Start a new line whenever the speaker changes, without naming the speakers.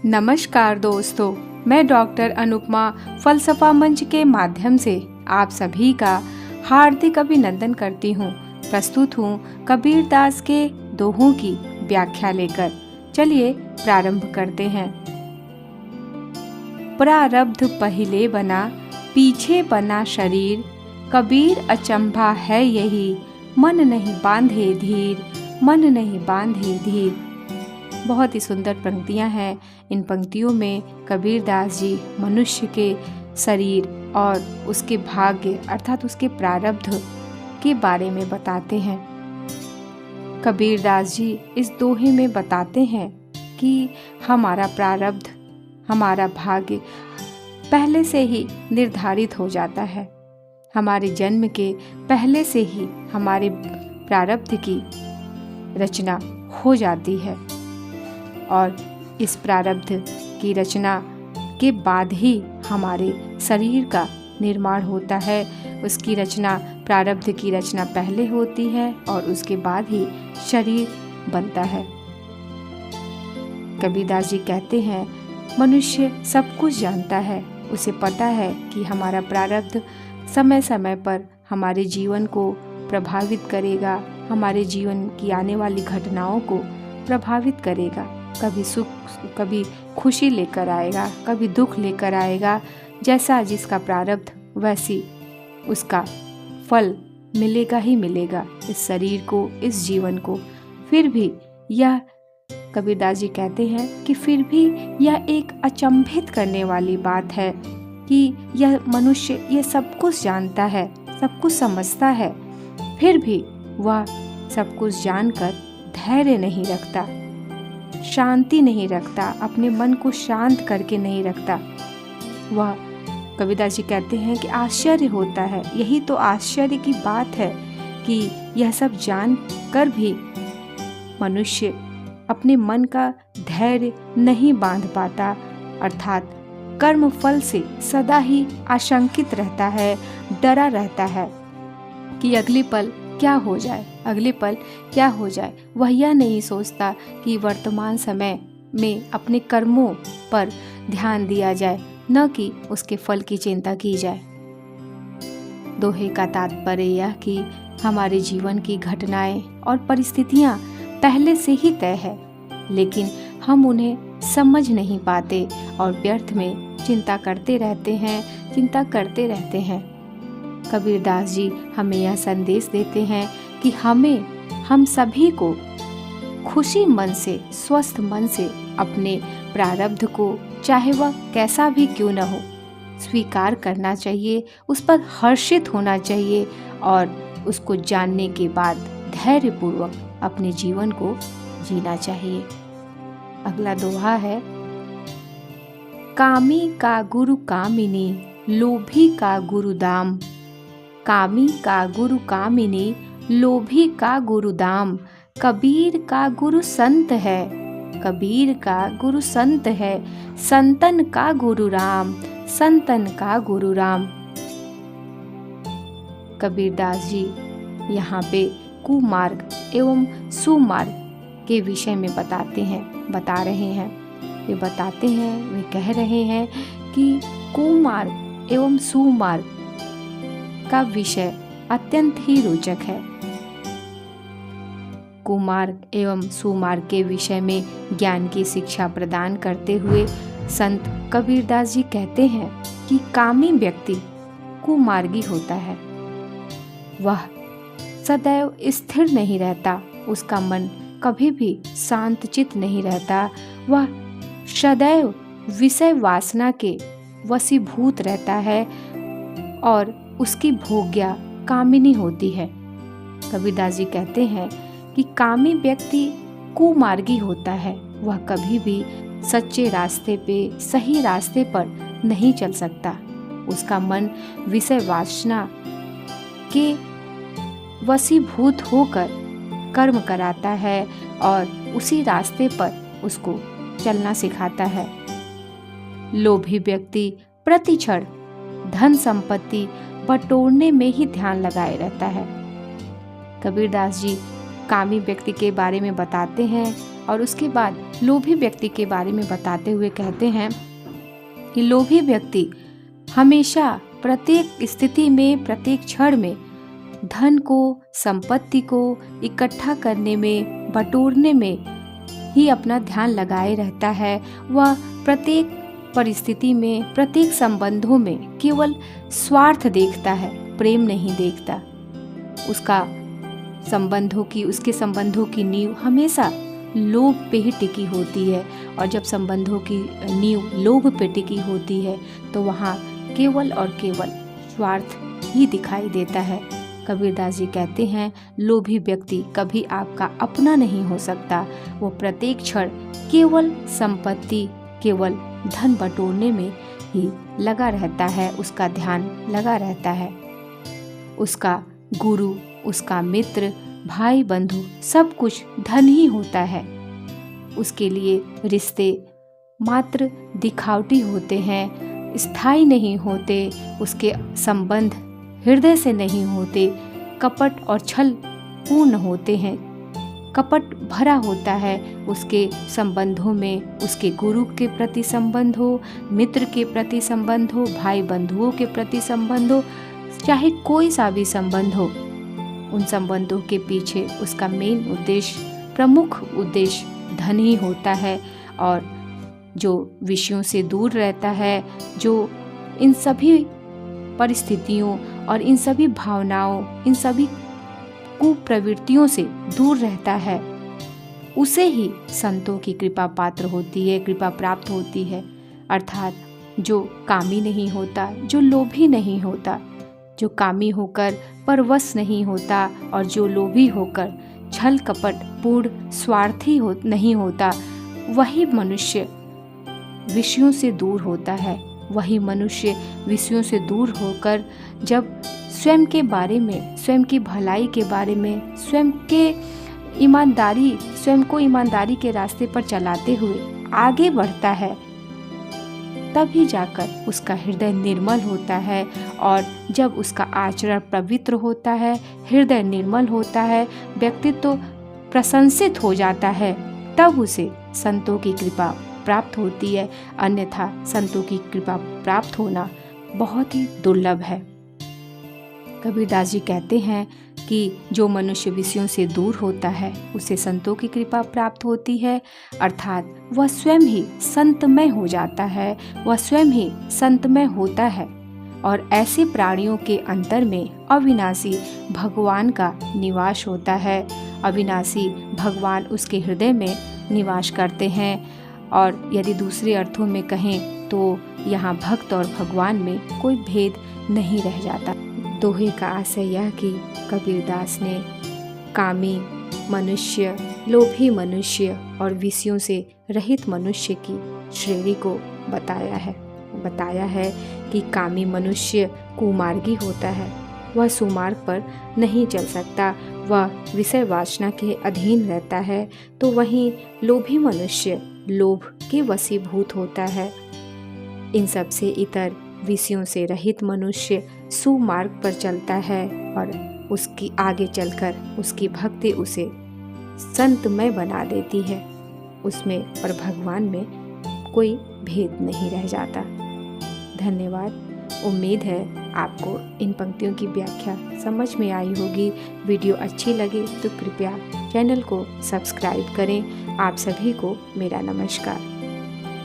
नमस्कार दोस्तों, मैं डॉक्टर अनुपमा फलसफा मंच के माध्यम से आप सभी का हार्दिक अभिनंदन करती हूँ। प्रस्तुत हूँ कबीर दास के दोहों की व्याख्या लेकर। चलिए प्रारंभ करते हैं। प्रारब्ध पहिले बना, पीछे बना शरीर, कबीर अचंभा है यही, मन नहीं बांधे धीर, मन नहीं बांधे धीर। बहुत ही सुंदर पंक्तियां हैं। इन पंक्तियों में कबीर दास जी मनुष्य के शरीर और उसके भाग्य अर्थात उसके प्रारब्ध के बारे में बताते हैं। कबीर दास जी इस दोहे में बताते हैं कि हमारा प्रारब्ध, हमारा भाग्य पहले से ही निर्धारित हो जाता है। हमारे जन्म के पहले से ही हमारे प्रारब्ध की रचना हो जाती है और इस प्रारब्ध की रचना के बाद ही हमारे शरीर का निर्माण होता है। उसकी रचना, प्रारब्ध की रचना पहले होती है और उसके बाद ही शरीर बनता है। कबीरदास जी कहते हैं, मनुष्य सब कुछ जानता है, उसे पता है कि हमारा प्रारब्ध समय समय पर हमारे जीवन को प्रभावित करेगा, हमारे जीवन की आने वाली घटनाओं को प्रभावित करेगा। कभी सुख, कभी खुशी लेकर आएगा, कभी दुख लेकर आएगा। जैसा जिसका प्रारब्ध वैसी उसका फल मिलेगा ही मिलेगा, इस शरीर को, इस जीवन को। फिर भी यह कबीरदास जी कहते हैं कि फिर भी यह एक अचंभित करने वाली बात है कि यह मनुष्य ये सब कुछ जानता है, सब कुछ समझता है, फिर भी वह सब कुछ जानकर धैर्य नहीं रखता, शांति नहीं रखता, अपने मन को शांत करके नहीं रखता। वह कबीरदास जी कहते हैं कि आश्चर्य होता है। यही तो आश्चर्य की बात है कि यह सब जान कर भी मनुष्य अपने मन का धैर्य नहीं बांध पाता, अर्थात कर्म फल से सदा ही आशंकित रहता है, डरा रहता है कि अगले पल क्या हो जाए, अगले पल क्या हो जाए। वह यह नहीं सोचता कि वर्तमान समय में अपने कर्मों पर ध्यान दिया जाए, न कि उसके फल की चिंता की जाए। दोहे का तात्पर्य यह कि हमारे जीवन की घटनाएं और परिस्थितियां पहले से ही तय है, लेकिन हम उन्हें समझ नहीं पाते और व्यर्थ में चिंता करते रहते हैं। कबीरदास जी हमें यह संदेश देते हैं कि हम सभी को खुशी मन से, स्वस्थ मन से अपने प्रारब्ध को, चाहे वह कैसा भी क्यों न हो, स्वीकार करना चाहिए, उस पर हर्षित होना चाहिए और उसको जानने के बाद धैर्यपूर्वक अपने जीवन को जीना चाहिए। अगला दोहा है, कामी का गुरु कामिनी, लोभी का गुरु दाम। कामी का गुरु कामिनी, लोभी का गुरु दाम। कबीर का गुरु संत है, कबीर का गुरु संत है। संतन का गुरु राम, संतन का गुरु राम। कबीरदास जी यहाँ पे कुमार्ग एवं सुमार्ग के विषय में बता रहे हैं। वे कह रहे हैं कि कुमार्ग एवं सुमार्ग का विषय अत्यंत ही रोचक है। कुमार्ग एवं सुमार्ग के विषय में ज्ञान की शिक्षा प्रदान करते हुए संत कबीरदास जी कहते हैं कि कामी व्यक्ति कुमार्गी होता है। वह सदैव स्थिर नहीं रहता, उसका मन कभी भी शांतचित नहीं रहता। वह सदैव विषय वासना के वशीभूत रहता है और उसकी भोग्या कामिनी होती है। कबीरदास जी कहते हैं कि कामी व्यक्ति कुमार्गी होता है। वह कभी भी सच्चे रास्ते पे, सही रास्ते पर नहीं चल सकता। उसका मन विषय वासना के वशीभूत होकर कर्म कराता है और उसी रास्ते पर उसको चलना सिखाता है। लोभी व्यक्ति प्रतिक्षण धन संपत्ति बटोरने में ही ध्यान लगाए रहता है। कबीरदास जी कामी व्यक्ति के बारे में बताते हैं और उसके बाद लोभी व्यक्ति के बारे में बताते हुए कहते हैं कि लोभी व्यक्ति हमेशा प्रत्येक स्थिति में, प्रत्येक क्षण में धन को, संपत्ति को इकट्ठा करने में, बटोरने में ही अपना ध्यान लगाए रहता है। वह प्रत्येक परिस्थिति में, प्रत्येक संबंधों में केवल स्वार्थ देखता है, प्रेम नहीं देखता। उसके संबंधों की नींव हमेशा लोभ पे ही टिकी होती है और जब संबंधों की नींव लोभ पे टिकी होती है तो वहाँ केवल और केवल स्वार्थ ही दिखाई देता है। कबीरदास जी कहते हैं, लोभी व्यक्ति कभी आपका अपना नहीं हो सकता। वो प्रत्येक क्षण केवल संपत्ति, केवल धन बटोरने में ही लगा रहता है, उसका ध्यान लगा रहता है। उसका गुरु, उसका मित्र, भाई बंधु सब कुछ धन ही होता है। उसके लिए रिश्ते मात्र दिखावटी होते हैं, स्थायी नहीं होते। उसके संबंध हृदय से नहीं होते, कपट और छल पूर्ण होते हैं। कपट भरा होता है उसके संबंधों में। उसके गुरु के प्रति संबंध हो, मित्र के प्रति संबंध हो, भाई बंधुओं के प्रति संबंध हो, चाहे कोई सा भी संबंध हो, उन संबंधों के पीछे उसका मेन उद्देश्य, प्रमुख उद्देश्य धन ही होता है। और जो विषयों से दूर रहता है, जो इन सभी परिस्थितियों और इन सभी भावनाओं, इन सभी कुप्रवृत्तियों से दूर रहता है, उसे ही संतों की कृपा पात्र होती है, कृपा प्राप्त होती है। अर्थात जो कामी नहीं होता, जो लोभी नहीं होता, जो कामी होकर परवश नहीं होता और जो लोभी होकर छल कपट पूर्ण स्वार्थी नहीं होता, वही मनुष्य विषयों से दूर होता है। वही मनुष्य विषयों से दूर होकर जब स्वयं के बारे में, स्वयं की भलाई के बारे में, स्वयं को ईमानदारी के रास्ते पर चलाते हुए आगे बढ़ता है, तभी जाकर उसका हृदय निर्मल होता है। और जब उसका आचरण पवित्र होता है, हृदय निर्मल होता है, व्यक्तित्व तो प्रशंसित हो जाता है, तब उसे संतों की कृपा प्राप्त होती है। अन्यथा संतों की कृपा प्राप्त होना बहुत ही दुर्लभ है। कबीरदास जी कहते हैं कि जो मनुष्य विषयों से दूर होता है उसे संतों की कृपा प्राप्त होती है। अर्थात वह स्वयं ही संतमय हो जाता है, वह स्वयं ही संतमय होता है। और ऐसे प्राणियों के अंतर में अविनाशी भगवान का निवास होता है। अविनाशी भगवान उसके हृदय में निवास करते हैं। और यदि दूसरे अर्थों में कहें तो यहाँ भक्त और भगवान में कोई भेद नहीं रह जाता। दोहे का आशय यह कि कबीरदास ने कामी मनुष्य, लोभी मनुष्य और विषयों से रहित मनुष्य की श्रेणी को बताया है कि कामी मनुष्य कुमार्गी होता है, वह सुमार्ग पर नहीं चल सकता, वह विषय वासना के अधीन रहता है। तो वहीं लोभी मनुष्य लोभ के वशीभूत होता है। इन सब से इतर विषयों से रहित मनुष्य सुमार्ग पर चलता है और उसकी आगे चलकर उसकी भक्ति उसे संतमय बना देती है। उसमें और भगवान में कोई भेद नहीं रह जाता। धन्यवाद। उम्मीद है आपको इन पंक्तियों की व्याख्या समझ में आई होगी। वीडियो अच्छी लगे तो कृपया चैनल को सब्सक्राइब करें। आप सभी को मेरा नमस्कार।